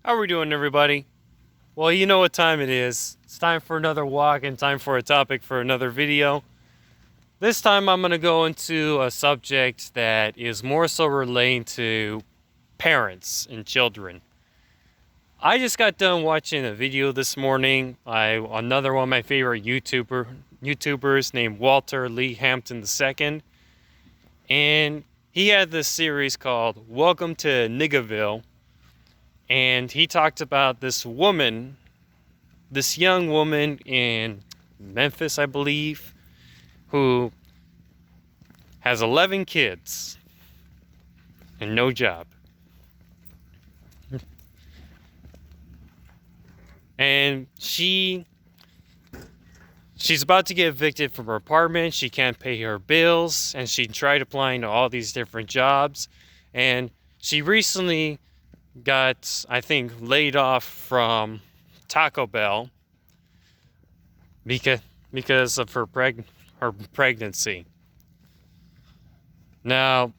How are we doing, everybody? Well, you know what time it is. It's time for another walk and time for a topic for another video. This time I'm going to go into a subject that is more so relating to parents and children. I just got done watching a video this morning. Another one of my favorite YouTubers named Walter Lee Hampton II. And he had this series called Welcome to Niggaville. And he talked about this young woman in Memphis, I believe, who has 11 kids and no job. And she's about to get evicted from her apartment. She can't pay her bills, and she tried applying to all these different jobs. And she recently got, I think, laid off from Taco Bell because of her pregnancy. Now,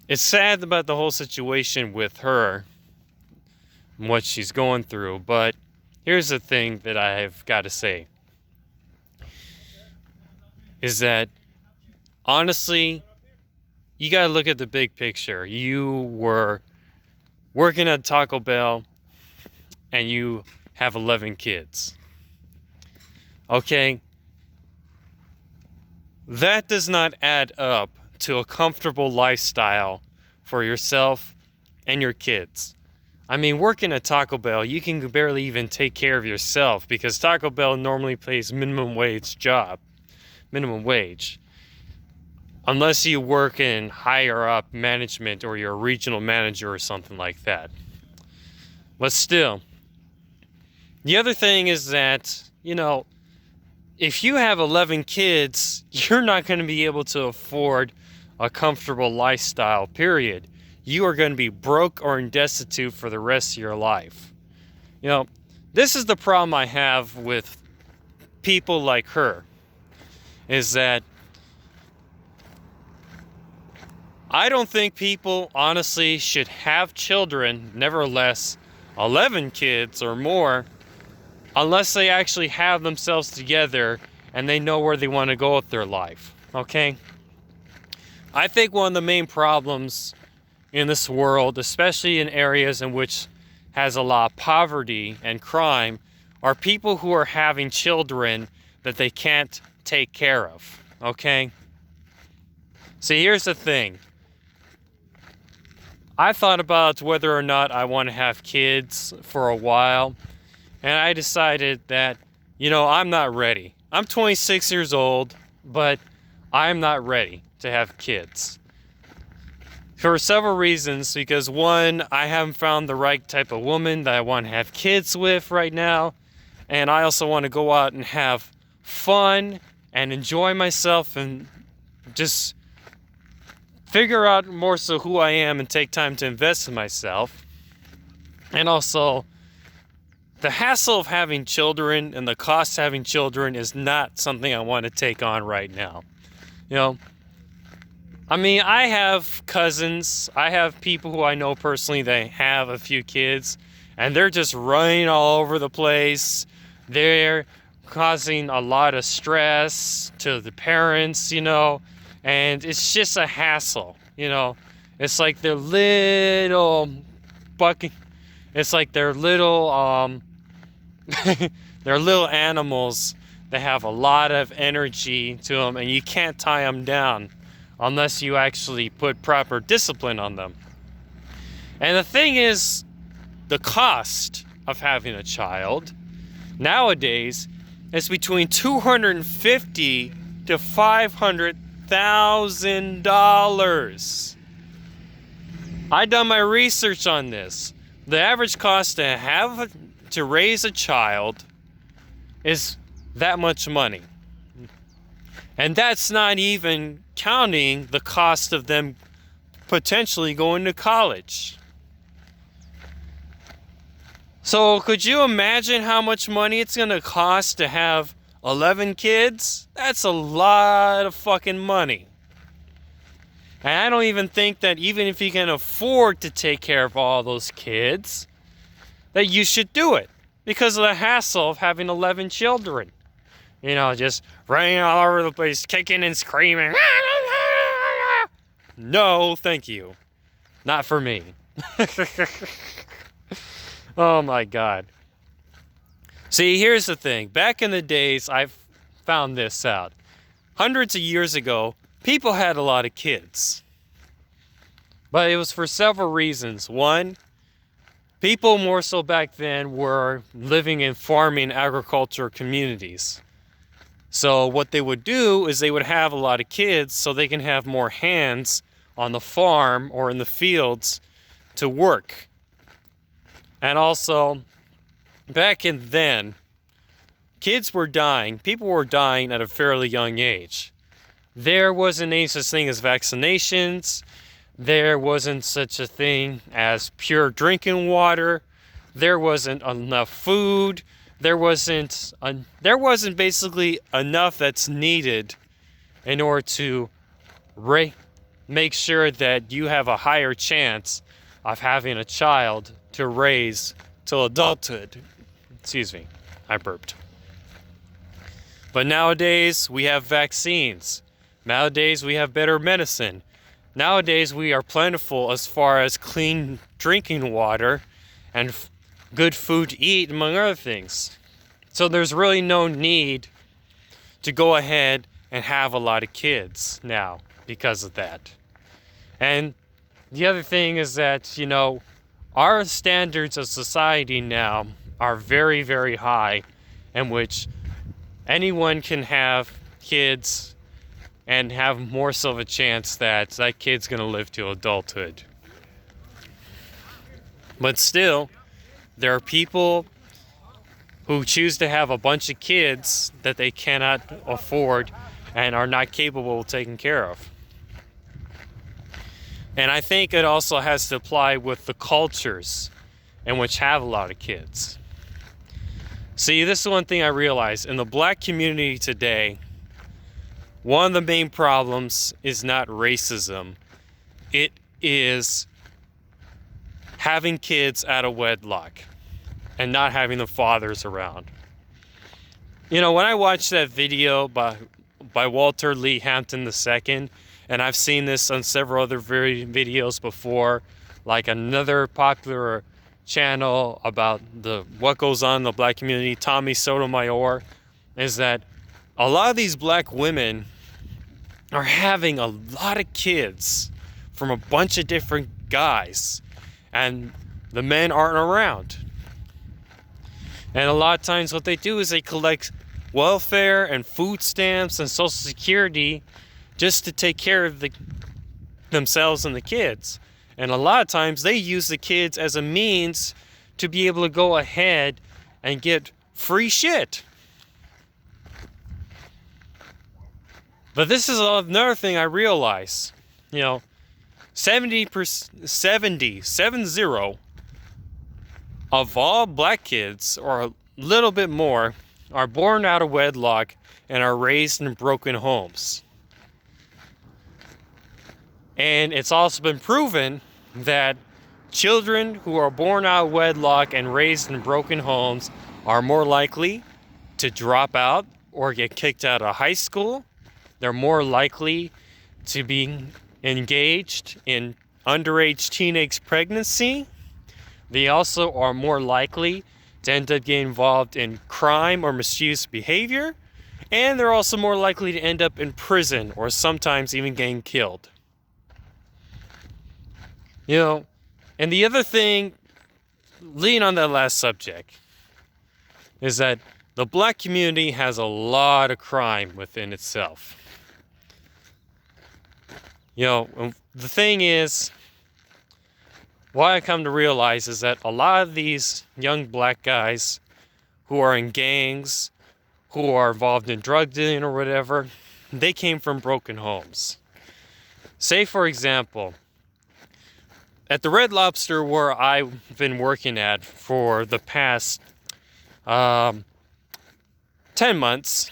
it's sad about the whole situation with her and what she's going through, but here's the thing that I've got to say is that honestly, you got to look at the big picture. You were working at Taco Bell and you have 11 kids. Okay? That does not add up to a comfortable lifestyle for yourself and your kids. I mean, working at Taco Bell, you can barely even take care of yourself because Taco Bell normally pays minimum wage. Unless you work in higher up management or you're a regional manager or something like that. But still, the other thing is that, if you have 11 kids, you're not going to be able to afford a comfortable lifestyle, period. You are going to be broke or destitute for the rest of your life. This is the problem I have with people like her, is that I don't think people honestly should have children, nevertheless 11 kids or more, unless they actually have themselves together and they know where they want to go with their life, okay? I think one of the main problems in this world, especially in areas in which has a lot of poverty and crime, are people who are having children that they can't take care of, okay? See, here's the thing. I thought about whether or not I want to have kids for a while, and I decided that, I'm not ready. I'm 26 years old, but I'm not ready to have kids. For several reasons, because one, I haven't found the right type of woman that I want to have kids with right now, and I also want to go out and have fun and enjoy myself and just figure out more so who I am and take time to invest in myself. And also, the hassle of having children and the cost of having children is not something I want to take on right now. I have cousins, I have people who I know personally that have a few kids, and they're just running all over the place. They're causing a lot of stress to the parents, and it's just a hassle, It's like their little bucket. It's like their little they're little animals that have a lot of energy to them, and you can't tie them down unless you actually put proper discipline on them. And the thing is, the cost of having a child nowadays is between $250,000 to $500,000. I done my research on this. The average cost to raise a child is that much money. And that's not even counting the cost of them potentially going to college. So could you imagine how much money it's going to cost to have 11 kids? That's a lot of fucking money. And I don't even think that even if you can afford to take care of all those kids, that you should do it because of the hassle of having 11 children. You know, just running all over the place, kicking and screaming. No, thank you. Not for me. Oh my God. See, here's the thing. Back in the days, I found this out. Hundreds of years ago, people had a lot of kids. But it was for several reasons. One, people more so back then were living in farming agriculture communities. So what they would do is they would have a lot of kids so they can have more hands on the farm or in the fields to work. And also, back in then, kids were dying. People were dying at a fairly young age. There wasn't any such thing as vaccinations. There wasn't such a thing as pure drinking water. There wasn't enough food. There wasn't basically enough that's needed in order to make sure that you have a higher chance of having a child to raise till adulthood. Excuse me, I burped. But nowadays we have vaccines. Nowadays we have better medicine. Nowadays we are plentiful as far as clean drinking water and good food to eat, among other things. So there's really no need to go ahead and have a lot of kids now because of that. And the other thing is that, you know, our standards of society now are very, very high, in which anyone can have kids and have more so of a chance that that kid's going to live to adulthood. But still, there are people who choose to have a bunch of kids that they cannot afford and are not capable of taking care of. And I think it also has to apply with the cultures in which have a lot of kids. See, this is one thing I realized. In the black community today, one of the main problems is not racism. It is having kids out of wedlock and not having the fathers around. You know, when I watched that video by Walter Lee Hampton II, and I've seen this on several other videos before, like another popular channel about what goes on in the black community, Tommy Sotomayor, is that a lot of these black women are having a lot of kids from a bunch of different guys, and the men aren't around. And a lot of times what they do is they collect welfare and food stamps and Social Security just to take care of themselves and the kids. And a lot of times they use the kids as a means to be able to go ahead and get free shit. But this is another thing I realize. You know, 70 of all black kids, or a little bit more, are born out of wedlock and are raised in broken homes. And it's also been proven that children who are born out of wedlock and raised in broken homes are more likely to drop out or get kicked out of high school. They're more likely to be engaged in underage teenage pregnancy. They also are more likely to end up getting involved in crime or mischievous behavior. And they're also more likely to end up in prison or sometimes even getting killed. You know, and the other thing, leading on that last subject, is that the black community has a lot of crime within itself. You know, the thing is, what I come to realize is that a lot of these young black guys who are in gangs, who are involved in drug dealing or whatever, they came from broken homes. Say, for example, at the Red Lobster where I've been working at for the past 10 months,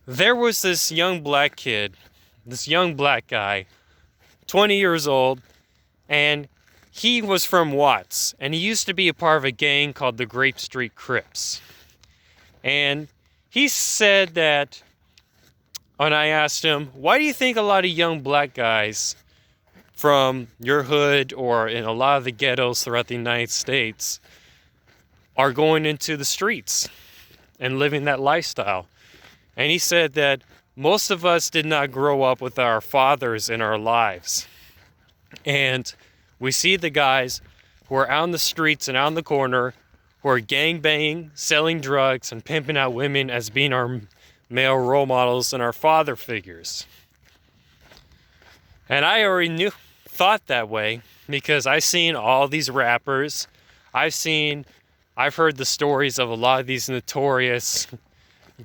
there was this young black kid, this young black guy, 20 years old, and he was from Watts, and he used to be a part of a gang called the Grape Street Crips. And he said that, when I asked him, why do you think a lot of young black guys from your hood or in a lot of the ghettos throughout the United States are going into the streets and living that lifestyle? And he said that most of us did not grow up with our fathers in our lives. And we see the guys who are out in the streets and out in the corner who are gangbanging, selling drugs, and pimping out women as being our male role models and our father figures. And I already thought that way because I've seen all these rappers. I've heard the stories of a lot of these notorious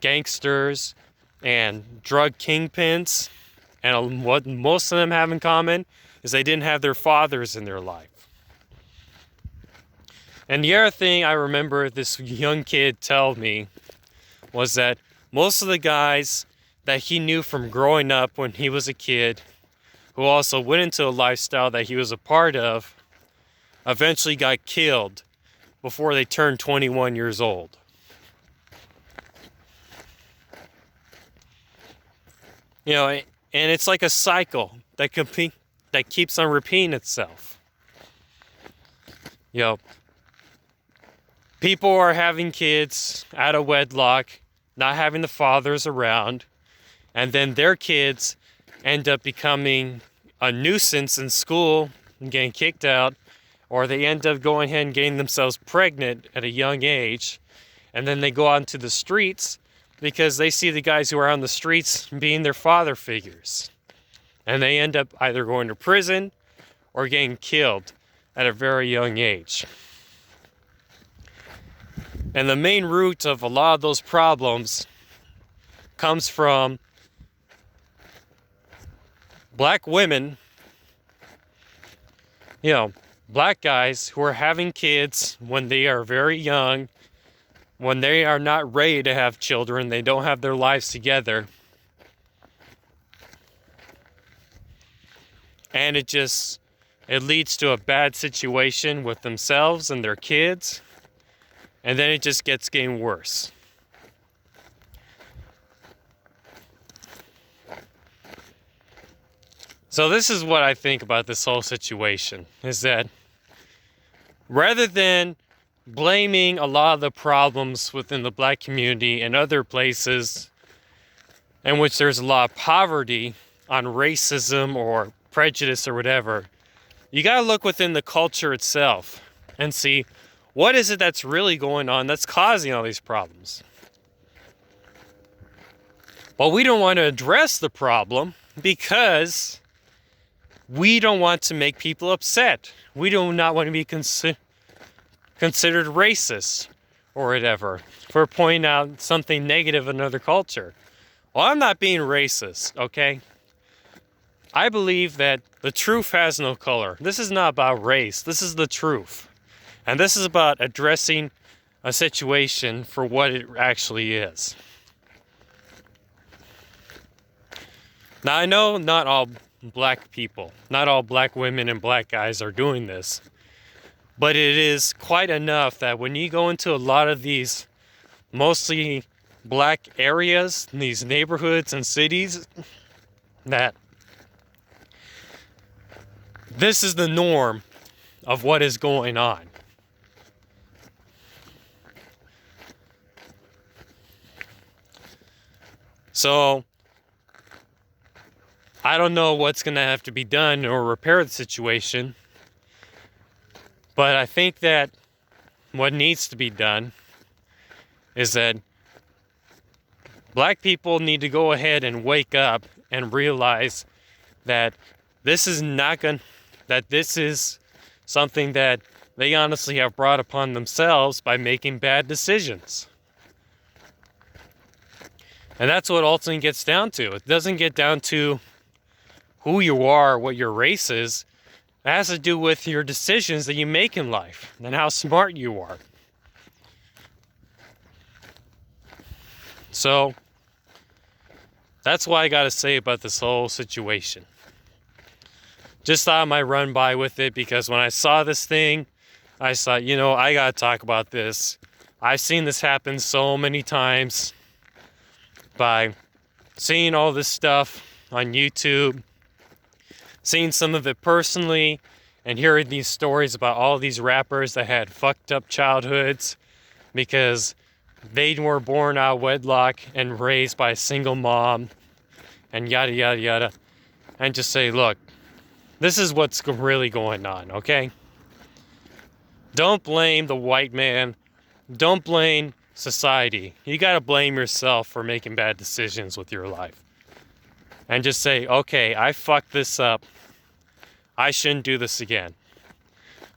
gangsters and drug kingpins. And what most of them have in common is they didn't have their fathers in their life. And the other thing I remember this young kid told me was that most of the guys that he knew from growing up when he was a kid, who also went into a lifestyle that he was a part of, eventually got killed before they turned 21 years old. You know, and it's like a cycle that keeps on repeating itself. You know, people are having kids out of wedlock, not having the fathers around, and then their kids end up becoming a nuisance in school and getting kicked out, or they end up going ahead and getting themselves pregnant at a young age, and then they go out into the streets because they see the guys who are on the streets being their father figures. And they end up either going to prison or getting killed at a very young age. And the main root of a lot of those problems comes from black women, you know, black guys who are having kids when they are very young, when they are not ready to have children, they don't have their lives together. And it leads to a bad situation with themselves and their kids. And then it just gets getting worse. So this is what I think about this whole situation, is that rather than blaming a lot of the problems within the black community and other places in which there's a lot of poverty on racism or prejudice or whatever, you got to look within the culture itself and see what is it that's really going on that's causing all these problems. Well, we don't want to address the problem because we don't want to make people upset. We do not want to be considered racist or whatever for pointing out something negative in another culture. Well, I'm not being racist, okay? I believe that the truth has no color. This is not about race. This is the truth. And this is about addressing a situation for what it actually is. Now, I know not all black people, not all black women and black guys are doing this. But it is quite enough that when you go into a lot of these mostly black areas, these neighborhoods and cities, that this is the norm of what is going on. So, I don't know what's going to have to be done or repair the situation. But I think that what needs to be done is that black people need to go ahead and wake up and realize that this is something that they honestly have brought upon themselves by making bad decisions. And that's what ultimately gets down to. It doesn't get down to who you are, what your race is. It has to do with your decisions that you make in life and how smart you are. So, that's what I got to say about this whole situation. just thought I might run by with it because when I saw this thing, I thought, you know, I gotta talk about this. I've seen this happen so many times by seeing all this stuff on YouTube, seeing some of it personally, and hearing these stories about all these rappers that had fucked up childhoods because they were born out of wedlock and raised by a single mom, and yada, yada, yada. And just say, look, this is what's really going on, okay? Don't blame the white man. Don't blame society. You gotta blame yourself for making bad decisions with your life. And just say, okay, I fucked this up. I shouldn't do this again.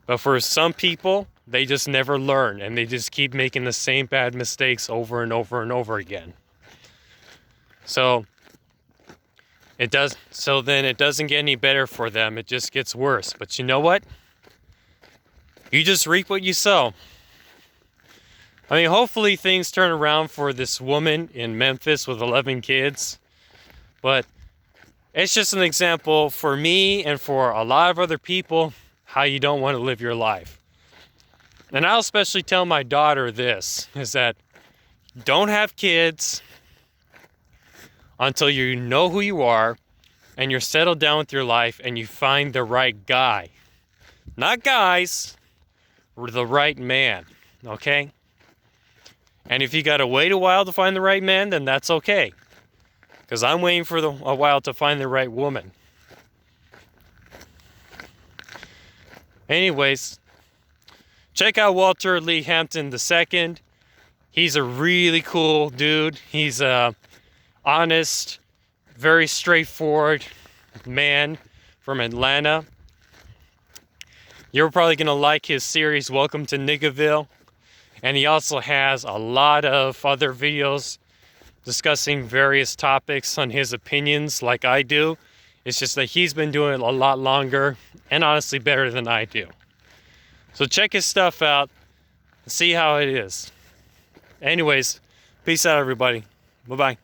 But for some people, they just never learn and they just keep making the same bad mistakes over and over and over again. So then it doesn't get any better for them. It just gets worse. But you know what? You just reap what you sow. I mean, hopefully things turn around for this woman in Memphis with 11 kids. But it's just an example for me and for a lot of other people how you don't want to live your life. And I'll especially tell my daughter this, is that don't have kids until you know who you are and you're settled down with your life and you find the right guy. Not guys, the right man, okay? And if you gotta wait a while to find the right man, then that's okay. Because I'm waiting for a while to find the right woman. Anyways, check out Walter Lee Hampton II. He's a really cool dude. He's a honest, very straightforward man from Atlanta. You're probably going to like his series, Welcome to Niggerville. And he also has a lot of other videos discussing various topics on his opinions like I do. It's just that he's been doing it a lot longer and honestly better than I do. So check his stuff out and see how it is. Anyways, peace out everybody. Bye-bye.